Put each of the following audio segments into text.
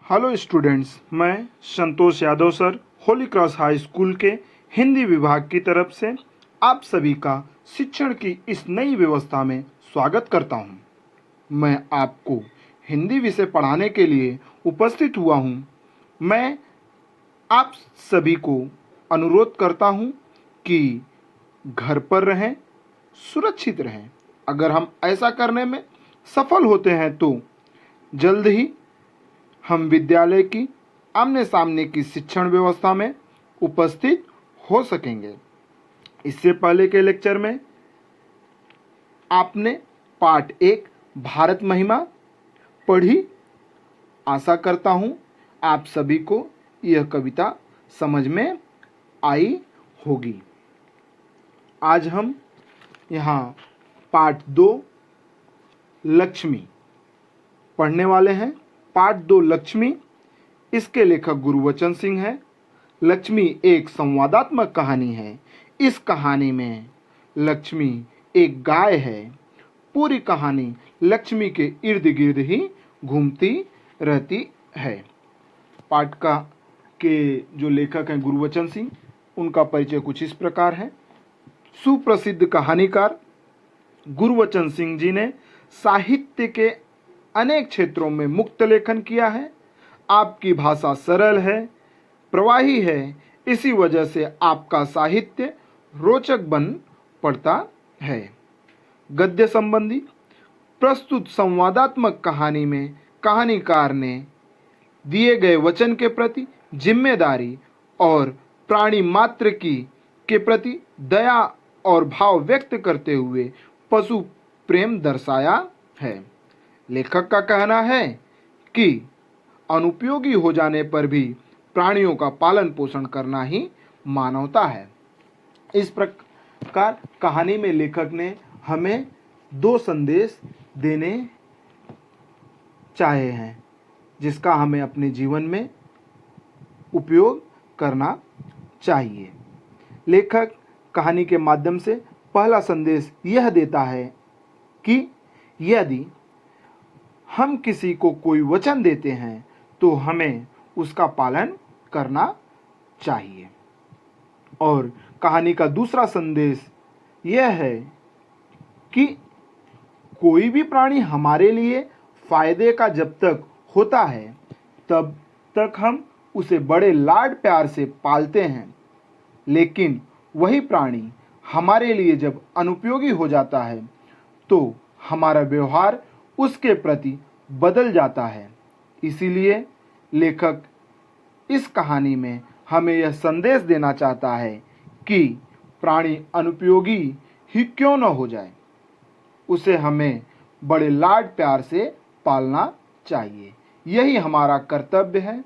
Hello students, मैं Santosh Yadav sir Holy Cross High School के हिंदी विभाग की तरफ से आप सभी का शिक्षण की इस नई व्यवस्था में स्वागत करता हूं। मैं आपको हिंदी विषय पढ़ाने के लिए उपस्थित हुआ हूं। मैं आप सभी को अनुरोध करता हूं कि घर पर रहें, सुरक्षित रहें। अगर हम ऐसा करने में सफल होते हैं तो जल्द ही हम विद्यालय की आमने सामने की शिक्षण व्यवस्था में उपस्थित हो सकेंगे। इससे पहले के लेक्चर में आपने पाठ 1 भारत महिमा पढ़ी। आशा करता हूँ आप सभी को यह कविता समझ में आई होगी। आज हम यहाँ पाठ 2 लक्ष्मी पढ़ने वाले हैं। पाठ 2 लक्ष्मी, इसके लेखक गुरुवचन सिंह है। लक्ष्मी एक संवादात्मक कहानी है। इस कहानी में लक्ष्मी एक गाय है। पूरी कहानी लक्ष्मी के इर्द गिर्द ही घूमती रहती है। पाठ के जो लेखक हैं गुरुवचन सिंह, उनका परिचय कुछ इस प्रकार है। सुप्रसिद्ध कहानीकार गुरुवचन सिंह जी ने साहित्य के अनेक क्षेत्रों में मुक्त लेखन किया है। आपकी भाषा सरल है, प्रवाही है। इसी वजह से आपका साहित्य रोचक बन पड़ता है। गद्य संबंधी प्रस्तुत संवादात्मक कहानी में कहानीकार ने दिए गए वचन के प्रति जिम्मेदारी और प्राणी मात्र के प्रति दया और भाव व्यक्त करते हुए पशु प्रेम दर्शाया है। लेखक का कहना है कि अनुपयोगी हो जाने पर भी प्राणियों का पालन पोषण करना ही मानवता है। इस प्रकार कहानी में लेखक ने हमें 2 संदेश देने चाहे हैं, जिसका हमें अपने जीवन में उपयोग करना चाहिए। लेखक कहानी के माध्यम से पहला संदेश यह देता है कि यदि हम किसी को कोई वचन देते हैं तो हमें उसका पालन करना चाहिए। और कहानी का दूसरा संदेश यह है कि कोई भी प्राणी हमारे लिए फायदे का जब तक होता है तब तक हम उसे बड़े लाड प्यार से पालते हैं, लेकिन वही प्राणी हमारे लिए जब अनुपयोगी हो जाता है तो हमारा व्यवहार उसके प्रति बदल जाता है। इसीलिए लेखक इस कहानी में हमें यह संदेश देना चाहता है कि प्राणी अनुपयोगी ही क्यों न हो जाए, उसे हमें बड़े लाड प्यार से पालना चाहिए। यही हमारा कर्तव्य है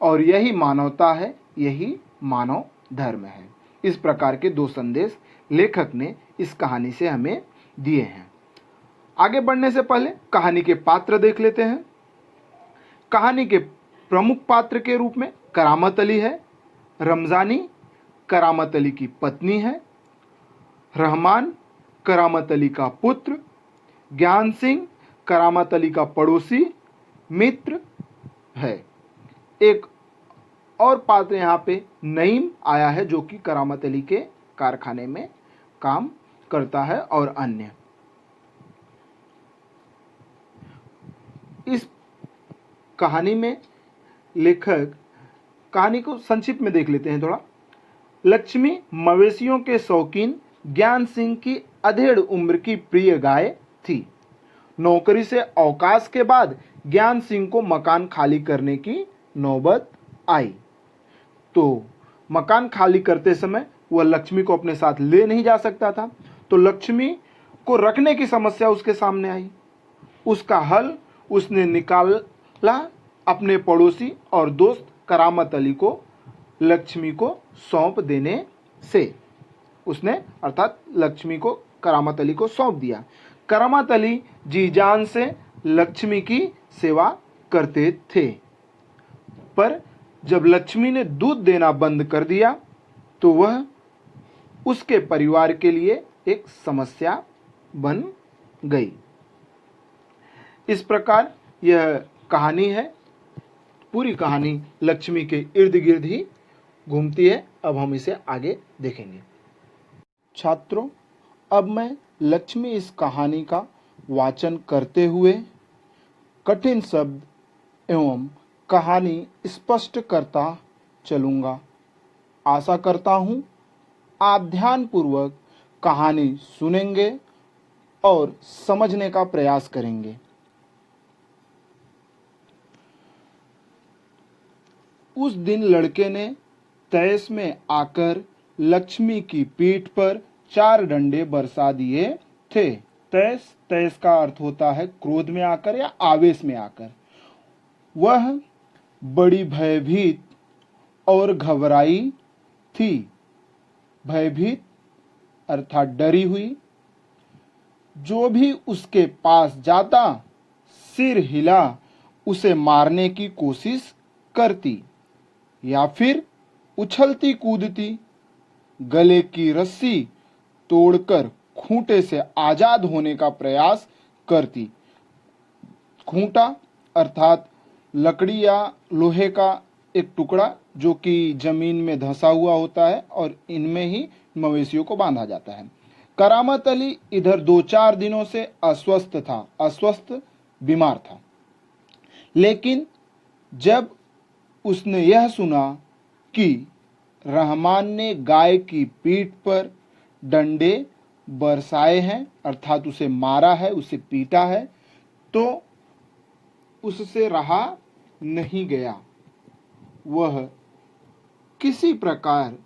और यही मानवता है, यही मानव धर्म है। इस प्रकार के 2 संदेश लेखक ने इस कहानी से हमें दिए हैं। आगे बढ़ने से पहले कहानी के पात्र देख लेते हैं। कहानी के प्रमुख पात्र के रूप में करामत अली है। रमजानी करामत अली की पत्नी है। रहमान करामत अली का पुत्र। ज्ञान सिंह करामत अली का पड़ोसी मित्र है। एक और पात्र यहाँ पे नईम आया है, जो कि करामत अली के कारखाने में काम करता है और अन्य। इस कहानी में लेखक कहानी को संक्षिप्त में देख लेते हैं थोड़ा। लक्ष्मी मवेशियों के शौकीन ज्ञान सिंह की अधेड़ उम्र की प्रिय गाय थी। नौकरी से अवकाश के बाद ज्ञान सिंह को मकान खाली करने की नौबत आई। तो मकान खाली करते समय वह लक्ष्मी को अपने साथ ले नहीं जा सकता था, तो लक्ष्मी को रखने की समस्या उसके सामने आई। उसका हल उसने निकाला अपने पड़ोसी और दोस्त करामत अली को लक्ष्मी को सौंप देने से। उसने अर्थात लक्ष्मी को करामत अली को सौंप दिया। करामत अली जी जान से लक्ष्मी की सेवा करते थे, पर जब लक्ष्मी ने दूध देना बंद कर दिया तो वह उसके परिवार के लिए एक समस्या बन गई। इस प्रकार यह कहानी है। पूरी कहानी लक्ष्मी के इर्द गिर्द ही घूमती है। अब हम इसे आगे देखेंगे। छात्रों, अब मैं लक्ष्मी इस कहानी का वाचन करते हुए कठिन शब्द एवं कहानी स्पष्ट करता चलूँगा। आशा करता हूँ आप ध्यानपूर्वक कहानी सुनेंगे और समझने का प्रयास करेंगे। उस दिन लड़के ने तैस में आकर लक्ष्मी की पीठ पर 4 डंडे बरसा दिए थे। तैस का अर्थ होता है क्रोध में आकर या आवेश में आकर। वह बड़ी भयभीत और घबराई थी। भयभीत अर्थात डरी हुई। जो भी उसके पास जाता सिर हिला उसे मारने की कोशिश करती या फिर उछलती कूदती, गले की रस्सी तोड़कर खूंटे से आजाद होने का प्रयास करती। खूंटा अर्थात लकड़ी या लोहे का एक टुकड़ा जो कि जमीन में धंसा हुआ होता है और इनमें ही मवेशियों को बांधा जाता है। करामत अली इधर 2-4 दिनों से अस्वस्थ बीमार था। लेकिन जब उसने यह सुना कि रहमान ने गाय की पीठ पर डंडे बरसाए हैं अर्थात उसे मारा है, उसे पीटा है, तो उससे रहा नहीं गया। वह किसी प्रकार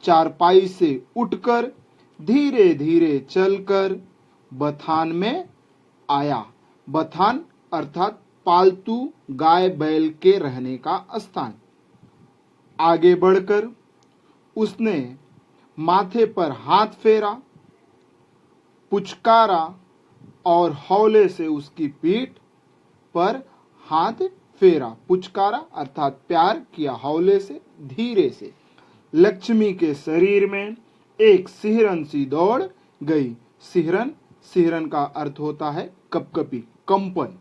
चारपाई से उठकर धीरे धीरे चलकर बथान में आया। बथान अर्थात पालतू गाय बैल के रहने का स्थान। आगे बढ़कर उसने माथे पर हाथ फेरा, पुचकारा और हौले से उसकी पीठ पर हाथ फेरा। पुचकारा अर्थात प्यार किया, हौले से, धीरे से। लक्ष्मी के शरीर में एक सिहरन सी दौड़ गई। सिहरन का अर्थ होता है कपकपी, कंपन।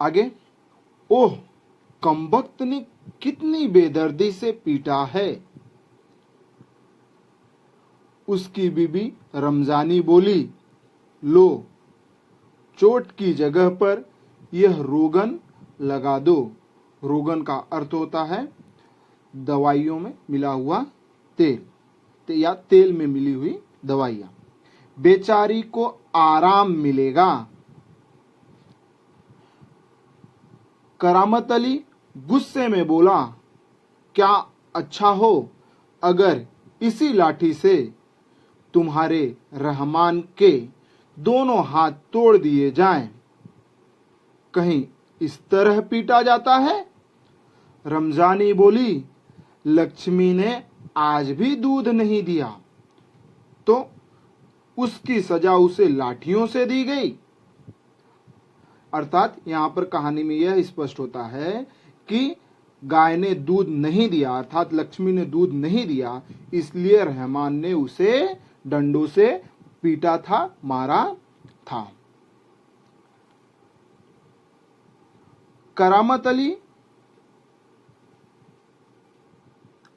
आगे, ओह, कमबख्त ने कितनी बेदर्दी से पीटा है। उसकी बीबी रमजानी बोली, लो, चोट की जगह पर यह रोगन लगा दो। रोगन का अर्थ होता है दवाइयों में मिला हुआ तेल या तेल में मिली हुई दवाइयां। बेचारी को आराम मिलेगा। करामत अली गुस्से में बोला, क्या अच्छा हो अगर इसी लाठी से तुम्हारे रहमान के दोनों हाथ तोड़ दिए जाएं। कहीं इस तरह पीटा जाता है। रमजानी बोली, लक्ष्मी ने आज भी दूध नहीं दिया तो उसकी सजा उसे लाठियों से दी गई। अर्थात यहां पर कहानी में यह स्पष्ट होता है कि गाय ने दूध नहीं दिया अर्थात लक्ष्मी ने दूध नहीं दिया, इसलिए रहमान ने उसे डंडों से पीटा था, मारा था। करामत अली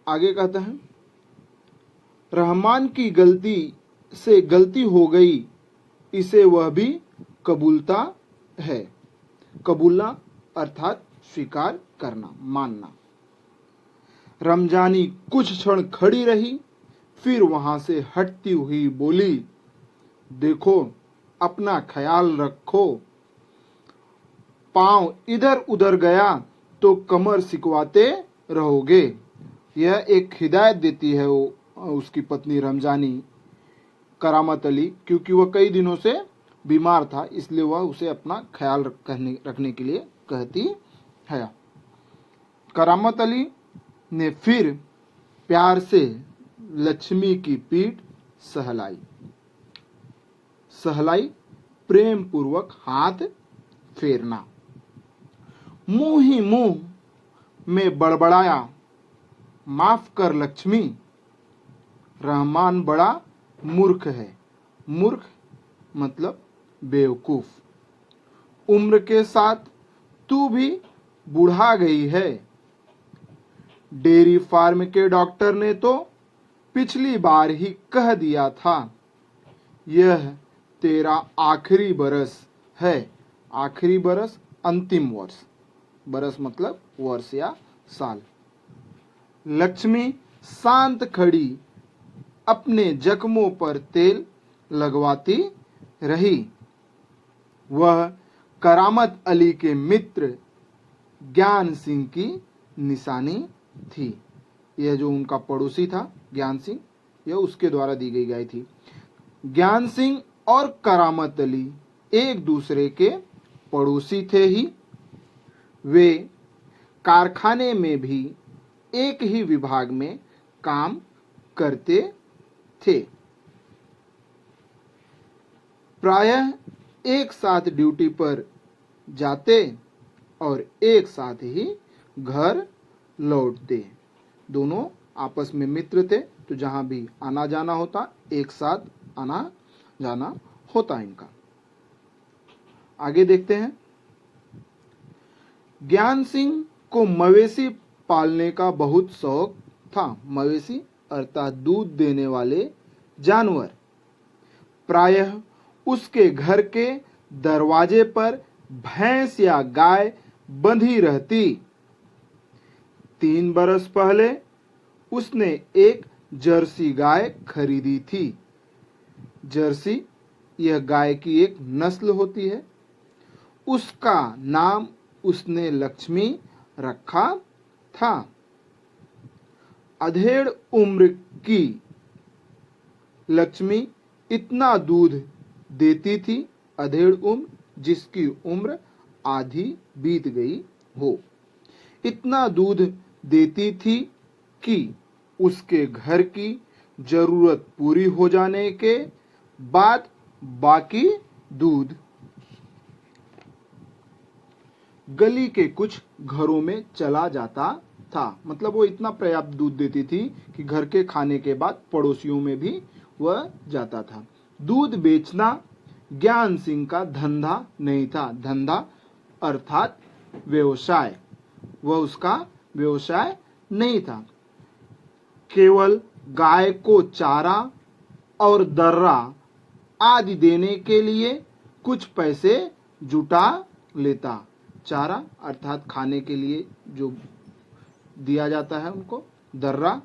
आगे कहते हैं, रहमान की गलती से गलती हो गई, इसे वह भी कबूलता है। कबूलना अर्थात स्वीकार करना, मानना। रमजानी कुछ क्षण खड़ी रही, फिर वहां से हटती हुई बोली, देखो, अपना ख्याल रखो। पांव इधर उधर गया तो कमर सिकवाते रहोगे। यह एक हिदायत देती है उसकी पत्नी रमजानी करामत अली, क्योंकि वह कई दिनों से बीमार था, इसलिए वह उसे अपना ख्याल रखने के लिए कहती है। करामत अली ने फिर प्यार से लक्ष्मी की पीठ सहलाई, प्रेम पूर्वक हाथ फेरना। मुंह ही मुंह में बड़बड़ाया, माफ कर लक्ष्मी, रहमान बड़ा मूर्ख है। मूर्ख मतलब बेवकूफ। उम्र के साथ तू भी बुढ़ा गई है। डेयरी फार्म के डॉक्टर ने तो पिछली बार ही कह दिया था, यह तेरा आखिरी बरस है। आखिरी बरस, अंतिम वर्ष। बरस मतलब वर्ष या साल। लक्ष्मी शांत खड़ी अपने जख्मों पर तेल लगवाती रही। वह करामत अली के मित्र ज्ञान सिंह की निशानी थी। यह जो उनका पड़ोसी था ज्ञान सिंह, यह उसके द्वारा दी गई गाय थी। ज्ञान सिंह और करामत अली एक दूसरे के पड़ोसी थे ही। वे कारखाने में भी एक ही विभाग में काम करते थे। प्रायः एक साथ ड्यूटी पर जाते और एक साथ ही घर लौटते। दोनों आपस में मित्र थे, तो जहां भी आना जाना होता एक साथ आना जाना होता इनका। आगे देखते हैं। ज्ञान सिंह को मवेशी पालने का बहुत शौक था। मवेशी अर्थात दूध देने वाले जानवर। प्रायः उसके घर के दरवाजे पर भैंस या गाय बंधी रहती। 3 बरस पहले उसने एक जर्सी गाय खरीदी थी। जर्सी यह गाय की एक नस्ल होती है। उसका नाम उसने लक्ष्मी रखा था। अधेड़ उम्र की लक्ष्मी इतना दूध देती थी। अधेड़ उम्र जिसकी उम्र आधी बीत गई हो, इतना दूध देती थी कि उसके घर की जरूरत पूरी हो जाने के बाद बाकी दूध गली के कुछ घरों में चला जाता था। मतलब वो इतना पर्याप्त दूध देती थी कि घर के खाने के बाद पड़ोसियों में भी वह जाता था। दूध बेचना ज्ञान सिंह का धंधा नहीं था। धंधा अर्थात व्यवसाय, वह उसका व्यवसाय नहीं था। केवल गाय को चारा और दर्रा आदि देने के लिए कुछ पैसे जुटा लेता। चारा अर्थात खाने के लिए जो दिया जाता है उनको, दर्रा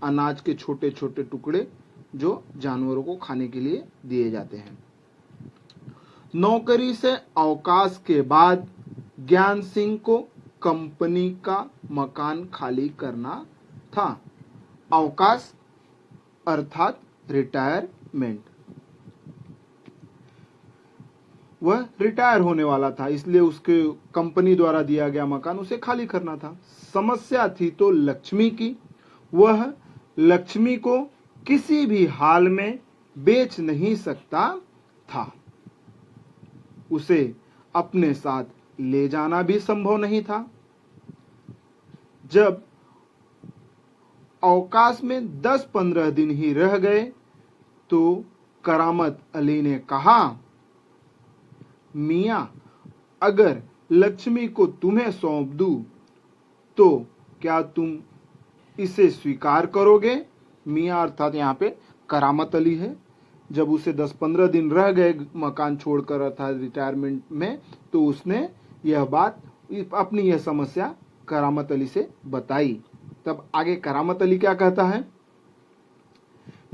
अनाज के छोटे छोटे टुकड़े जो जानवरों को खाने के लिए दिए जाते हैं। नौकरी से अवकाश के बाद ज्ञान सिंह को कंपनी का मकान खाली करना था। अवकाश अर्थात रिटायरमेंट। वह रिटायर होने वाला था, इसलिए उसके कंपनी द्वारा दिया गया मकान उसे खाली करना था। समस्या थी तो लक्ष्मी की। वह लक्ष्मी को किसी भी हाल में बेच नहीं सकता था। उसे अपने साथ ले जाना भी संभव नहीं था। जब अवकाश में 10-15 दिन ही रह गए तो करामत अली ने कहा, मियां, अगर लक्ष्मी को तुम्हें सौंप दूं तो क्या तुम इसे स्वीकार करोगे? मियां अर्थात यहाँ पे करामत अली है। जब उसे 10-15 दिन रह गए मकान छोड़कर अर्थात रिटायरमेंट में, तो उसने यह बात, अपनी यह समस्या करामत अली से बताई। तब आगे करामत अली क्या कहता है?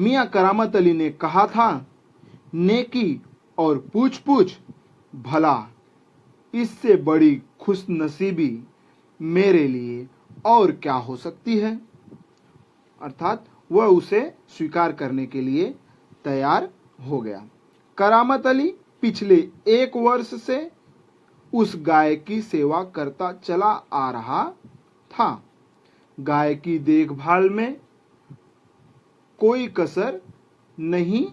मियां करामत अली ने कहा था, नेकी और पूछ पूछ, भला इससे बड़ी खुशनसीबी मेरे लिए और क्या हो सकती है? अर्थात वह उसे स्वीकार करने के लिए तैयार हो गया। करामत अली पिछले 1 वर्ष से उस गाय की सेवा करता चला आ रहा था। गाय की देखभाल में कोई कसर नहीं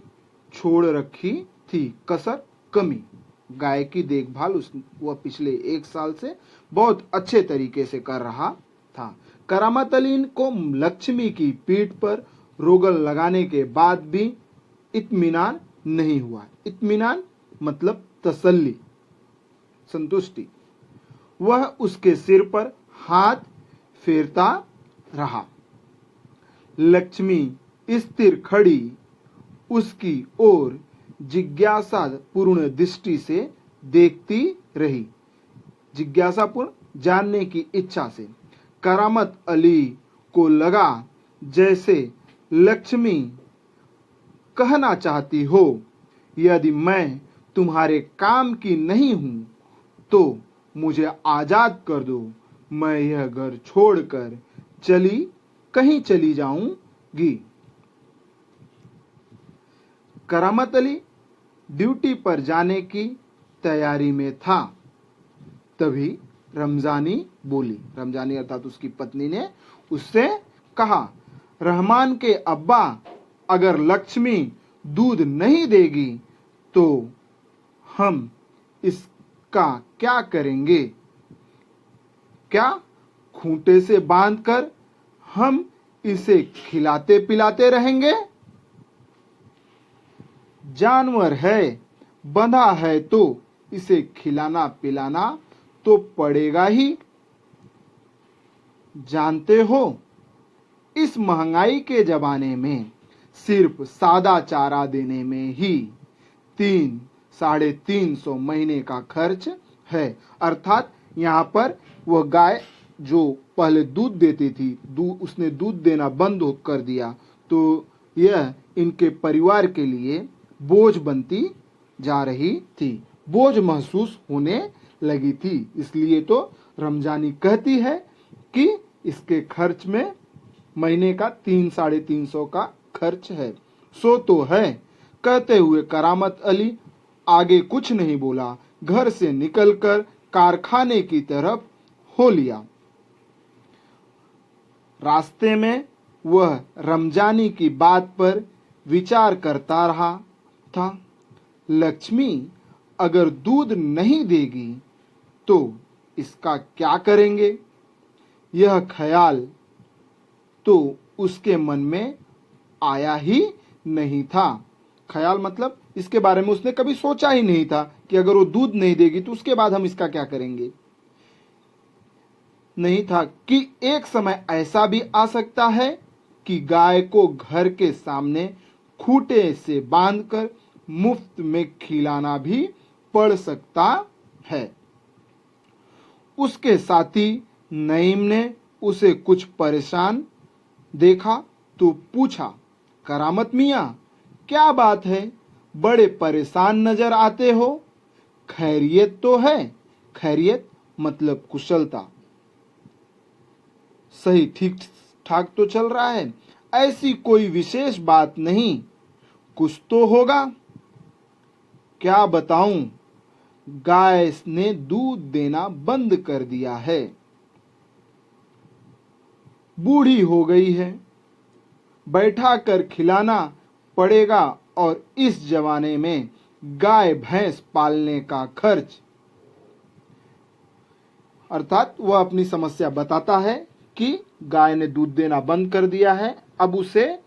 छोड़ रखी थी। कसर, कमी। गाय की देखभाल वह पिछले 1 साल से बहुत अच्छे तरीके से कर रहा था। करामत अली को लक्ष्मी की पीठ पर रोगल लगाने के बाद भी इत्मीनान नहीं हुआ। इत्मीनान मतलब तसल्ली, संतुष्टि। वह उसके सिर पर हाथ फेरता रहा। लक्ष्मी स्थिर खड़ी उसकी ओर जिज्ञासापूर्ण दृष्टि से देखती रही, जिज्ञासापूर्ण जानने की इच्छा से। करामत अली को लगा जैसे लक्ष्मी कहना चाहती हो, यदि मैं तुम्हारे काम की नहीं हूं तो मुझे आजाद कर दो, मैं यह घर छोड़कर कहीं चली जाऊंगी। करामत अली ड्यूटी पर जाने की तैयारी में था। तभी रमजानी बोली, रमजानी अर्थात उसकी पत्नी ने उससे कहा, रहमान के अब्बा, अगर लक्ष्मी दूध नहीं देगी तो हम इसका क्या करेंगे? क्या खूंटे से बांधकर हम इसे खिलाते पिलाते रहेंगे? जानवर है, बंधा है तो इसे खिलाना पिलाना तो पड़ेगा ही। जानते हो, इस महंगाई के जमाने में सिर्फ सादा चारा देने में ही 300-350 महीने का खर्च है। अर्थात यहाँ पर वह गाय जो पहले दूध देती थी, उसने दूध देना बंद कर दिया, तो यह इनके परिवार के लिए बोझ बनती जा रही थी, बोझ महसूस होने लगी थी। इसलिए तो रमजानी कहती है कि इसके खर्च में महीने का 300-350 का खर्च है। सो तो है, कहते हुए करामत अली आगे कुछ नहीं बोला, घर से निकलकर कारखाने की तरफ हो लिया। रास्ते में वह रमजानी की बात पर विचार करता रहा था। लक्ष्मी अगर दूध नहीं देगी तो इसका क्या करेंगे? यह ख्याल तो उसके मन में आया ही नहीं था। ख्याल मतलब इसके बारे में उसने कभी सोचा ही नहीं था कि अगर वो दूध नहीं देगी तो उसके बाद हम इसका क्या करेंगे। नहीं था कि एक समय ऐसा भी आ सकता है कि गाय को घर के सामने खूंटे से बांधकर मुफ्त में खिलाना भी पड़ सकता है। उसके साथी नईम ने उसे कुछ परेशान देखा तो पूछा, करामत मियां, क्या बात है, बड़े परेशान नजर आते हो, खैरियत तो है? खैरियत मतलब कुशलता, सही ठीक ठाक तो चल रहा है, ऐसी कोई विशेष बात नहीं, कुछ तो होगा। क्या बताऊं, गाय ने दूध देना बंद कर दिया है, बूढ़ी हो गई है, बैठा कर खिलाना पड़ेगा, और इस जमाने में गाय भैंस पालने का खर्च। अर्थात वह अपनी समस्या बताता है कि गाय ने दूध देना बंद कर दिया है, अब उसे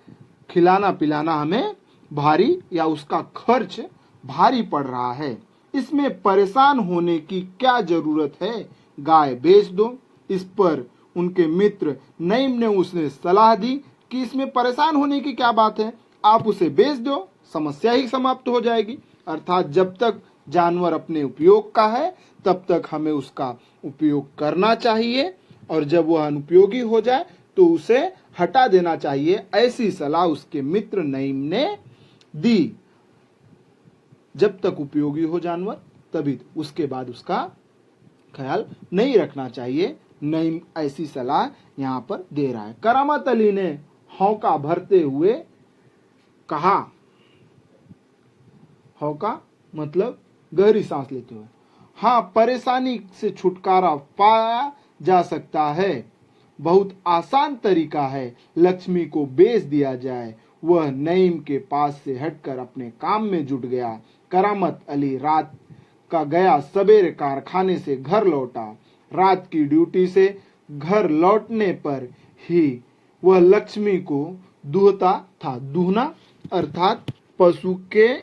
खिलाना पिलाना हमें भारी, या उसका खर्च भारी पड़ रहा है, इसमें परेशान होने की क्या जरूरत है, गाय बेच दो। इस पर उनके मित्र नईम ने उसने सलाह दी कि इसमें परेशान होने की क्या बात है, आप उसे बेच दो, समस्या ही समाप्त हो जाएगी। अर्थात जब तक जानवर अपने उपयोग का है तब तक हमें उसका उपयोग करना चाहिए, और जब वह अनुपयोगी हो जाए तो उसे हटा देना चाहिए, ऐसी सलाह उसके मित्र नईम ने दी। जब तक उपयोगी हो जानवर तभी, उसके बाद उसका ख्याल नहीं रखना चाहिए। नईम ऐसी सलाह यहाँ पर दे रहा है। करामत अली ने हौका भरते हुए कहा, हौका मतलब गहरी सांस लेते हुए, हाँ, परेशानी से छुटकारा पाया जा सकता है, बहुत आसान तरीका है, लक्ष्मी को बेच दिया जाए। वह नईम के पास से हटकर अपने काम में जुट गया। करामत अली रात का गया सवेरे कारखाने से घर लौटा। रात की ड्यूटी से घर लौटने पर ही वह लक्ष्मी को दूहता था। दूहना अर्थात पशु के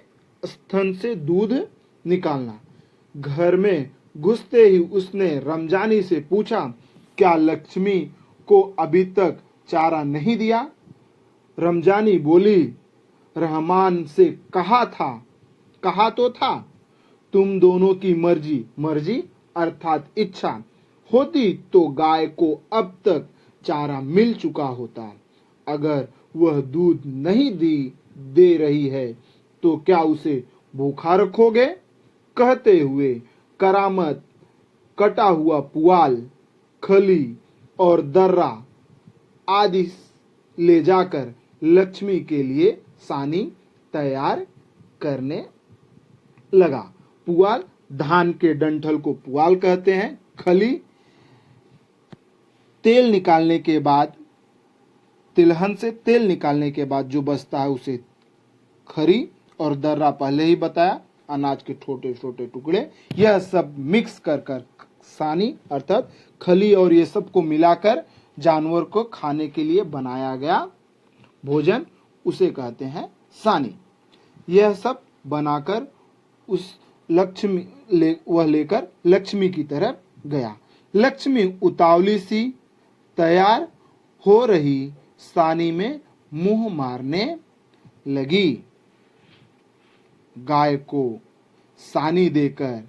स्तन से दूध निकालना। घर में घुसते ही उसने रमजानी से पूछा, क्या लक्ष्मी को अभी तक चारा नहीं दिया? रमजानी बोली, रहमान से कहा तो था, तुम दोनों की मर्जी, मर्जी अर्थात इच्छा होती तो गाय को अब तक चारा मिल चुका होता। अगर वह दूध नहीं दे रही है तो क्या उसे भूखा रखोगे? कहते हुए करामत कटा हुआ पुआल, खली और दर्रा आदि ले जाकर लक्ष्मी के लिए सानी तैयार करने लगा। पुआल, धान के डंठल को पुआल कहते हैं। खली, तेल निकालने के बाद, तिलहन से तेल निकालने के बाद जो बचता है उसे खरी, और दर्रा पहले ही बताया, अनाज के छोटे छोटे टुकड़े। यह सब मिक्स कर सानी अर्थात खली और ये सब को मिलाकर जानवर को खाने के लिए बनाया गया भोजन, उसे कहते हैं सानी। यह सब बनाकर उस वह लेकर लक्ष्मी की तरफ गया। लक्ष्मी उतावली सी तैयार हो रही सानी में मुंह मारने लगी। गाय को सानी देकर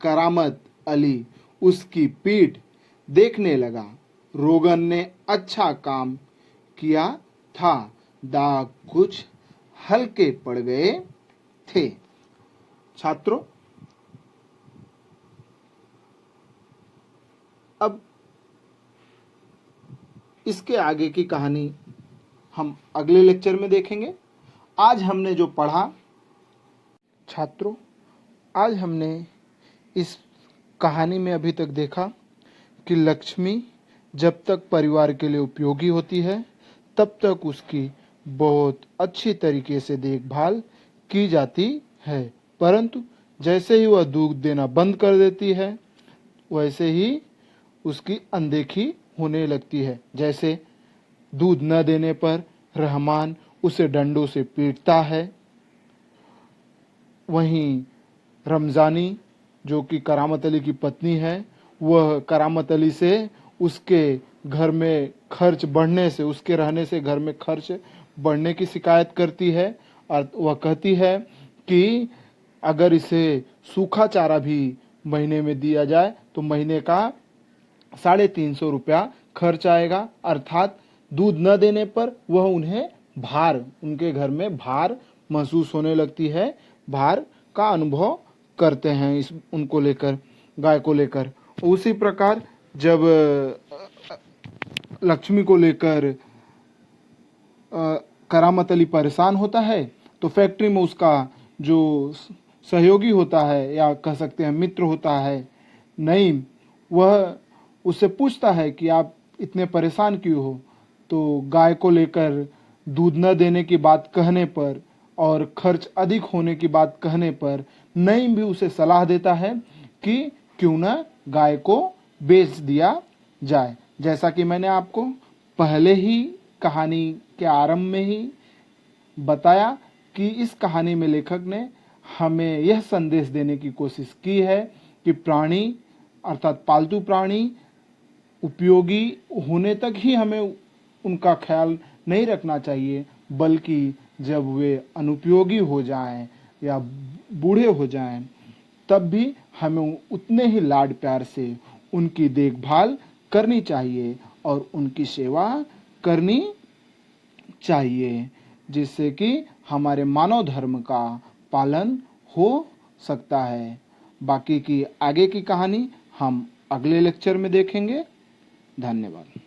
करामत अली उसकी पीठ देखने लगा। रोगन ने अच्छा काम किया था, दाग कुछ हल्के पड़ गए थे। छात्रों, अब इसके आगे की कहानी हम अगले लेक्चर में देखेंगे। आज हमने जो पढ़ा, छात्रों, आज हमने इस कहानी में अभी तक देखा कि लक्ष्मी जब तक परिवार के लिए उपयोगी होती है तब तक उसकी बहुत अच्छी तरीके से देखभाल की जाती है, परंतु जैसे ही वह दूध देना बंद कर देती है वैसे ही उसकी अनदेखी होने लगती है। जैसे दूध न देने पर रहमान उसे डंडों से पीटता है, वहीं रमजानी जो कि करामत अली की पत्नी है, वह करामत अली से उसके घर में खर्च बढ़ने से, उसके रहने से घर में खर्च बढ़ने की शिकायत करती है और वह कहती है कि अगर इसे सूखा चारा भी महीने में दिया जाए तो महीने का 350 रुपया खर्च आएगा, अर्थात दूध न देने पर वह उनके घर में भार महसूस होने लगती है, भार का अनुभव करते हैं उनको लेकर, गाय को लेकर। उसी प्रकार जब लक्ष्मी को लेकर करामत अली परेशान होता है तो फैक्ट्री में उसका जो सहयोगी होता है या कह सकते हैं मित्र होता है नईम, वह उससे पूछता है कि आप इतने परेशान क्यों हो? तो गाय को लेकर दूध न देने की बात कहने पर और खर्च अधिक होने की बात कहने पर नईम भी उसे सलाह देता है कि क्यों न गाय को बेच दिया जाए। जैसा कि मैंने आपको पहले ही कहानी के आरंभ में ही बताया कि इस कहानी में लेखक ने हमें यह संदेश देने की कोशिश की है कि प्राणी अर्थात पालतू प्राणी उपयोगी होने तक ही हमें उनका ख्याल नहीं रखना चाहिए, बल्कि जब वे अनुपयोगी हो जाएं या बूढ़े हो जाएं तब भी हमें उतने ही लाड प्यार से उनकी देखभाल करनी चाहिए और उनकी सेवा करनी चाहिए, जिससे कि हमारे मानव धर्म का पालन हो सकता है। बाकी की आगे की कहानी हम अगले लेक्चर में देखेंगे। धन्यवाद।